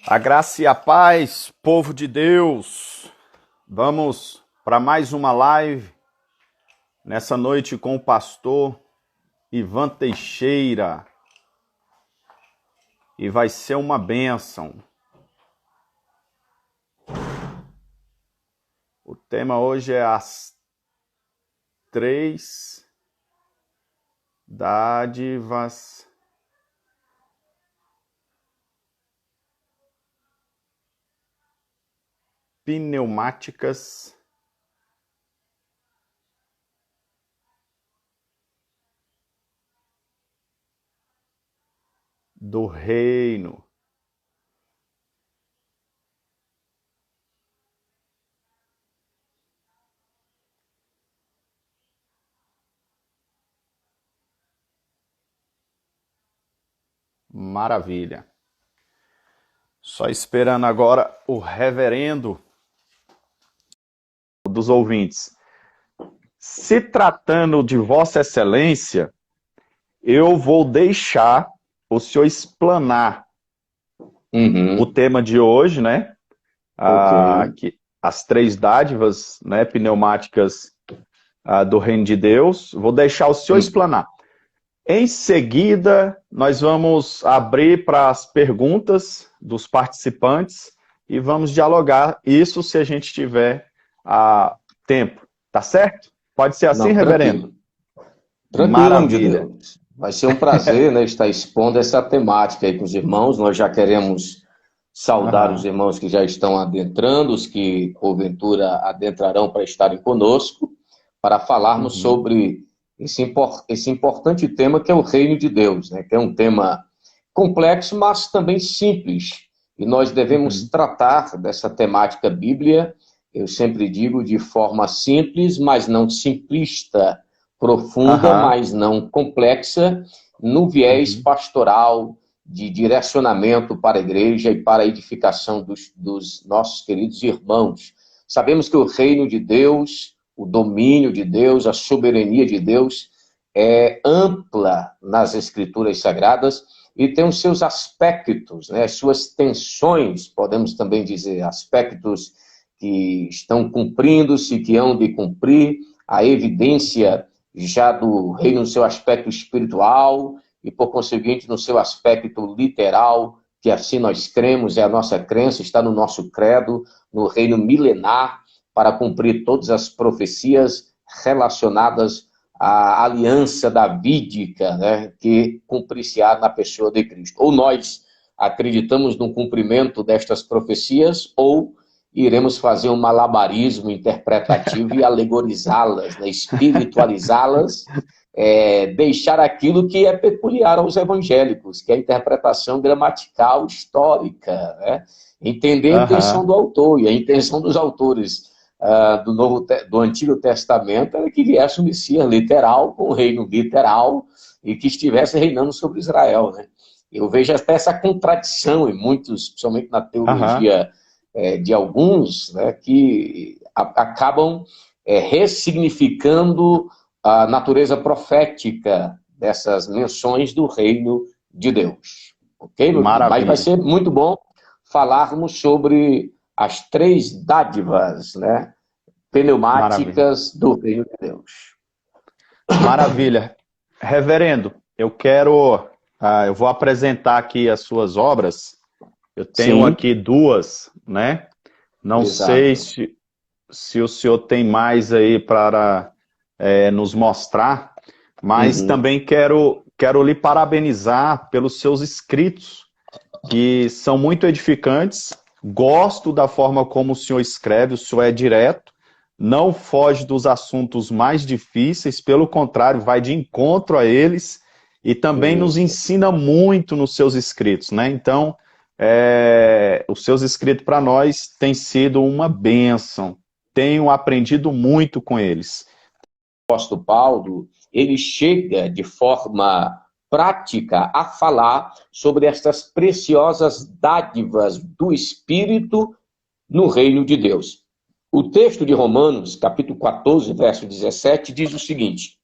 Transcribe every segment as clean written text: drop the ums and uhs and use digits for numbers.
A graça e a paz, povo de Deus. Vamos para mais uma live nessa noite com o pastor Ivan Teixeira. E vai ser uma bênção. O tema hoje é as 3 dádivas pneumáticas do reino. Maravilha. Só esperando agora o reverendo dos ouvintes. Se tratando de Vossa Excelência, eu vou deixar o senhor explanar o tema de hoje, né? As 3 dádivas, né, pneumáticas do Reino de Deus. Vou deixar o senhor explanar. Em seguida, nós vamos abrir para as perguntas dos participantes e vamos dialogar isso se a gente tiver tempo. Tá certo? Pode ser assim, reverendo? Tranquilo, maravilha. De Deus. Vai ser um prazer, né, estar expondo essa temática aí com os irmãos. Nós já queremos saudar os irmãos que já estão adentrando, os que, porventura, adentrarão para estarem conosco, para falarmos sobre esse importante tema que é o Reino de Deus, né? Que é um tema complexo, mas também simples. E nós devemos tratar dessa temática bíblia, eu sempre digo, de forma simples, mas não simplista, profunda, mas não complexa, no viés pastoral, de direcionamento para a igreja e para a edificação dos nossos queridos irmãos. Sabemos que o reino de Deus, o domínio de Deus, a soberania de Deus é ampla nas escrituras sagradas e tem os seus aspectos, né, as suas tensões, podemos também dizer, aspectos que estão cumprindo-se, que hão de cumprir, a evidência já do reino no seu aspecto espiritual e, por conseguinte, no seu aspecto literal, que assim nós cremos, é a nossa crença, está no nosso credo, no reino milenar, para cumprir todas as profecias relacionadas à aliança davídica, né, que cumprir-se-á na pessoa de Cristo. Ou nós acreditamos no cumprimento destas profecias, ou iremos fazer um malabarismo interpretativo e alegorizá-las, né, espiritualizá-las, deixar aquilo que é peculiar aos evangélicos, que é a interpretação gramatical histórica, né? Entender a intenção do autor, e a intenção dos autores do Antigo Testamento era que viesse um Messias literal, com um reino literal, e que estivesse reinando sobre Israel, né? Eu vejo até essa contradição em muitos, principalmente na teologia de alguns, né, que acabam ressignificando a natureza profética dessas menções do reino de Deus. Ok? Mas vai ser muito bom falarmos sobre as 3 dádivas, né, pneumáticas do reino de Deus. Maravilha. Reverendo, eu vou apresentar aqui as suas obras. Eu tenho aqui 2, né? Não sei se o senhor tem mais aí para nos mostrar, mas também quero lhe parabenizar pelos seus escritos, que são muito edificantes. Gosto da forma como o senhor escreve, o senhor é direto, não foge dos assuntos mais difíceis, pelo contrário, vai de encontro a eles e também nos ensina muito nos seus escritos, né? Então, os seus escritos para nós têm sido uma bênção. Tenho aprendido muito com eles. O apóstolo Paulo, ele chega de forma prática a falar sobre estas preciosas dádivas do Espírito no reino de Deus. O texto de Romanos, capítulo 14, verso 17, diz o seguinte: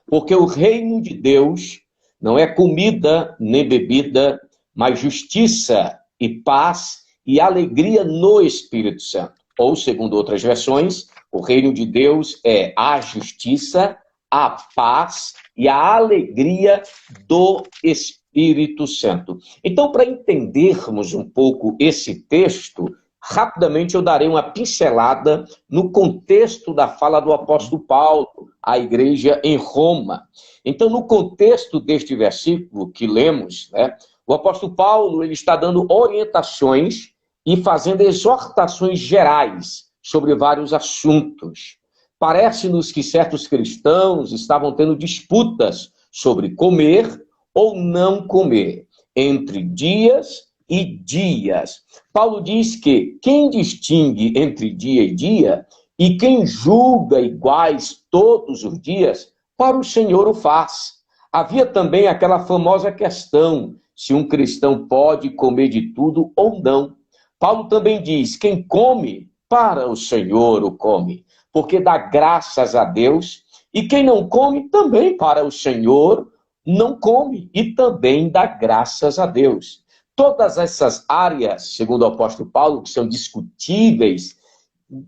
porque o reino de Deus não é comida nem bebida, mas justiça e paz e alegria no Espírito Santo. Ou, segundo outras versões, o reino de Deus é a justiça, a paz e a alegria do Espírito Santo. Então, para entendermos um pouco esse texto, rapidamente eu darei uma pincelada no contexto da fala do apóstolo Paulo à igreja em Roma. Então, no contexto deste versículo que lemos, né, o apóstolo Paulo ele está dando orientações e fazendo exortações gerais sobre vários assuntos. Parece-nos que certos cristãos estavam tendo disputas sobre comer ou não comer, entre dias e dias. Paulo diz que quem distingue entre dia e dia e quem julga iguais todos os dias, para o Senhor o faz. Havia também aquela famosa questão, se um cristão pode comer de tudo ou não. Paulo também diz, quem come, para o Senhor o come, porque dá graças a Deus, e quem não come, também para o Senhor não come, e também dá graças a Deus. Todas essas áreas, segundo o apóstolo Paulo, que são discutíveis,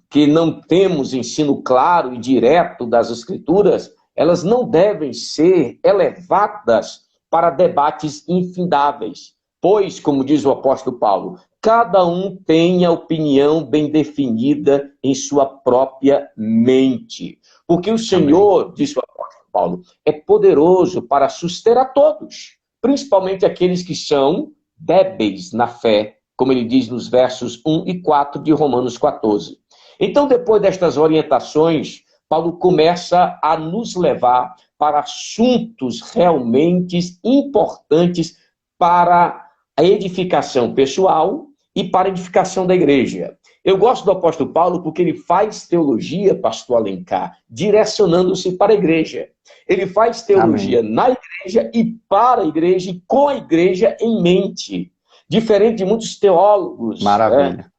que não temos ensino claro e direto das Escrituras, elas não devem ser elevadas para debates infindáveis. Pois, como diz o apóstolo Paulo, cada um tem a opinião bem definida em sua própria mente. Porque o Senhor, diz o apóstolo Paulo, é poderoso para suster a todos, principalmente aqueles que são débeis na fé, como ele diz nos versos 1 e 4 de Romanos 14. Então, depois destas orientações, Paulo começa a nos levar para assuntos realmente importantes para a edificação pessoal e para a edificação da igreja. Eu gosto do apóstolo Paulo porque ele faz teologia, pastor Alencar, direcionando-se para a igreja. Ele faz teologia Amém. Na igreja e para a igreja e com a igreja em mente. Diferente de muitos teólogos Maravilha.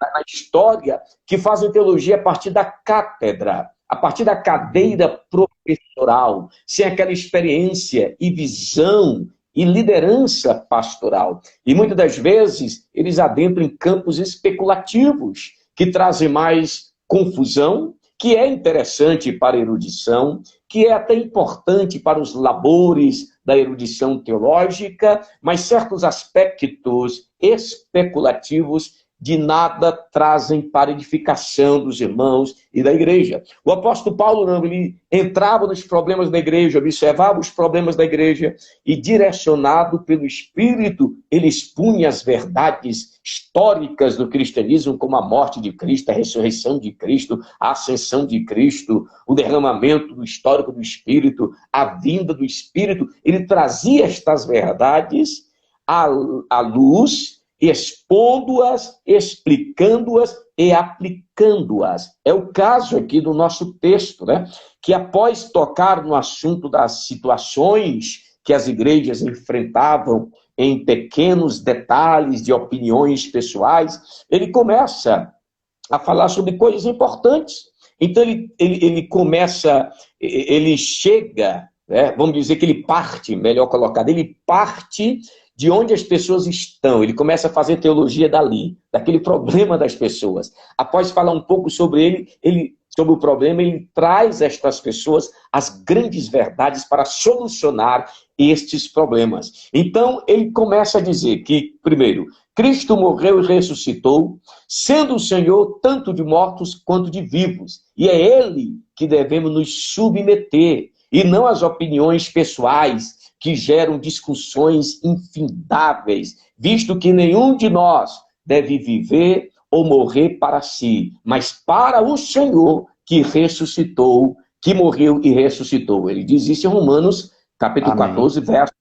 Na história que fazem teologia a partir da cátedra, a partir da cadeira professoral, sem aquela experiência e visão e liderança pastoral. E muitas das vezes eles adentram em campos especulativos que trazem mais confusão, que é interessante para a erudição, que é até importante para os labores da erudição teológica, mas certos aspectos especulativos de nada trazem para a edificação dos irmãos e da igreja. O apóstolo Paulo, não, ele entrava nos problemas da igreja, observava os problemas da igreja e, direcionado pelo Espírito, ele expunha as verdades históricas do cristianismo, como a morte de Cristo, a ressurreição de Cristo, a ascensão de Cristo, o derramamento do histórico do Espírito, a vinda do Espírito. Ele trazia estas verdades à luz, expondo-as, explicando-as e aplicando-as. É o caso aqui do nosso texto, né? Que após tocar no assunto das situações que as igrejas enfrentavam em pequenos detalhes de opiniões pessoais, ele começa a falar sobre coisas importantes. Então ele começa, ele chega, né? Vamos dizer que ele parte, melhor colocado, ele parte de onde as pessoas estão. Ele começa a fazer teologia dali, daquele problema das pessoas. Após falar um pouco sobre sobre o problema, ele traz estas pessoas as grandes verdades para solucionar estes problemas. Então, ele começa a dizer que, primeiro, Cristo morreu e ressuscitou, sendo o Senhor tanto de mortos quanto de vivos. E é Ele que devemos nos submeter, e não as opiniões pessoais, que geram discussões infindáveis, visto que nenhum de nós deve viver ou morrer para si, mas para o Senhor que ressuscitou, que morreu e ressuscitou. Ele diz isso em Romanos, capítulo Amém. 14, verso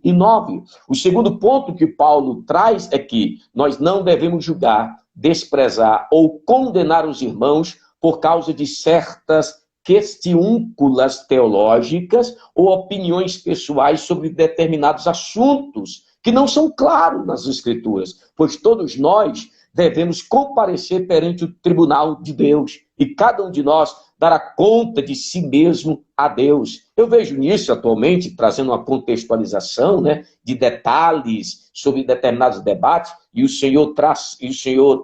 9. O segundo ponto que Paulo traz é que nós não devemos julgar, desprezar ou condenar os irmãos por causa de certas questiúnculas teológicas ou opiniões pessoais sobre determinados assuntos que não são claros nas Escrituras, pois todos nós devemos comparecer perante o tribunal de Deus e cada um de nós dará conta de si mesmo a Deus. Eu vejo nisso atualmente, trazendo uma contextualização, né, de detalhes sobre determinados debates, e o Senhor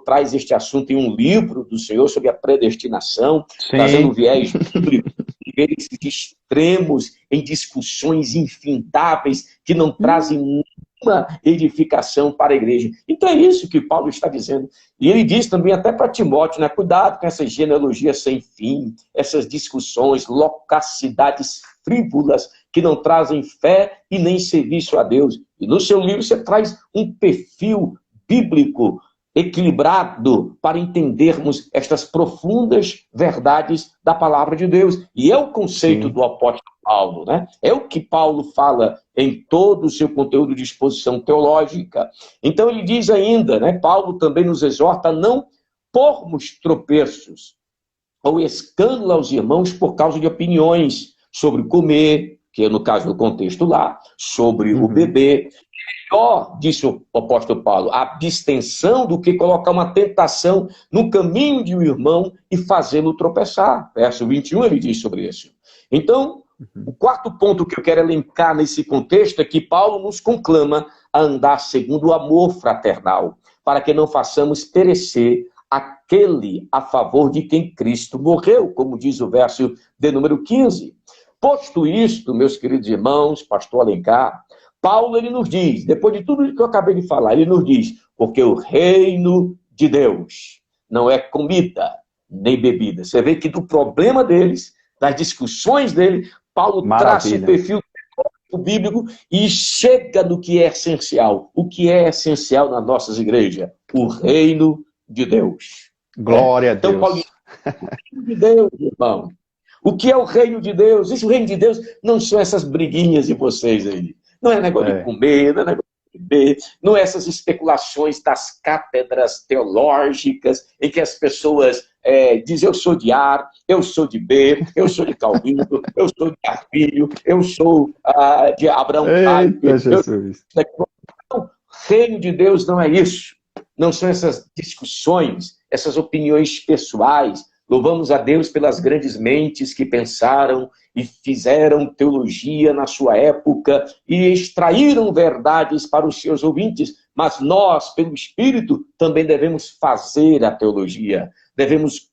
traz este assunto em um livro do Senhor sobre a predestinação, Sim. trazendo um viés bíblico, viés extremos em discussões infindáveis que não trazem uma edificação para a igreja. Então é isso que Paulo está dizendo. E ele diz também até para Timóteo, né? Cuidado com essas genealogias sem fim, essas discussões, loquacidades frívolas que não trazem fé e nem serviço a Deus. E no seu livro você traz um perfil bíblico equilibrado para entendermos estas profundas verdades da palavra de Deus. E é o conceito do apóstolo Paulo, né? É o que Paulo fala em todo o seu conteúdo de exposição teológica. Então ele diz ainda, né? Paulo também nos exorta a não pormos tropeços ou escândalo aos irmãos por causa de opiniões sobre comer, que é no caso do contexto lá, sobre o beber. Melhor, disse o apóstolo Paulo, a abstenção do que colocar uma tentação no caminho de um irmão e fazê-lo tropeçar. Verso 21 ele diz sobre isso. Então, o quarto ponto que eu quero elencar nesse contexto é que Paulo nos conclama a andar segundo o amor fraternal, para que não façamos perecer aquele a favor de quem Cristo morreu, como diz o verso de número 15. Posto isto, meus queridos irmãos, pastor Alencar, Paulo ele nos diz, depois de tudo que eu acabei de falar, ele nos diz, porque o reino de Deus não é comida nem bebida. Você vê que do problema deles, das discussões dele, Paulo traça o perfil bíblico e chega no que é essencial. O que é essencial nas nossas igrejas? O reino de Deus. Glória a Deus. Então, Paulo diz, o reino de Deus, irmão. O que é o reino de Deus? Esse reino de Deus não são essas briguinhas de vocês aí. Não é negócio de comer, não é negócio de beber, não é essas especulações das cátedras teológicas em que as pessoas dizem eu sou de A, eu sou de B, eu sou de Calvino, eu sou de Arpílio, eu sou de Abraão. Eita, Jesus. O reino de Deus não é isso. Não são essas discussões, essas opiniões pessoais. Louvamos a Deus pelas grandes mentes que pensaram e fizeram teologia na sua época e extraíram verdades para os seus ouvintes, mas nós, pelo Espírito, também devemos fazer a teologia, devemos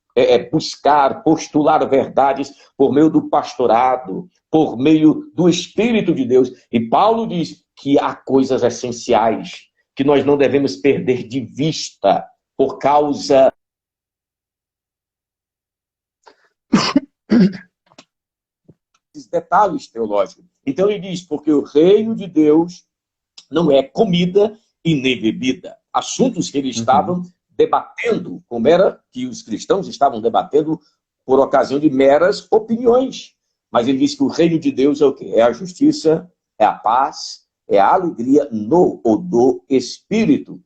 buscar, postular verdades por meio do pastorado, por meio do Espírito de Deus. E Paulo diz que há coisas essenciais que nós não devemos perder de vista por causa detalhes teológicos. Então ele diz, porque o reino de Deus não é comida e nem bebida. Assuntos que eles estavam debatendo, como era que os cristãos estavam debatendo por ocasião de meras opiniões. Mas ele diz que o reino de Deus é o quê? É a justiça, é a paz, é a alegria no ou do Espírito.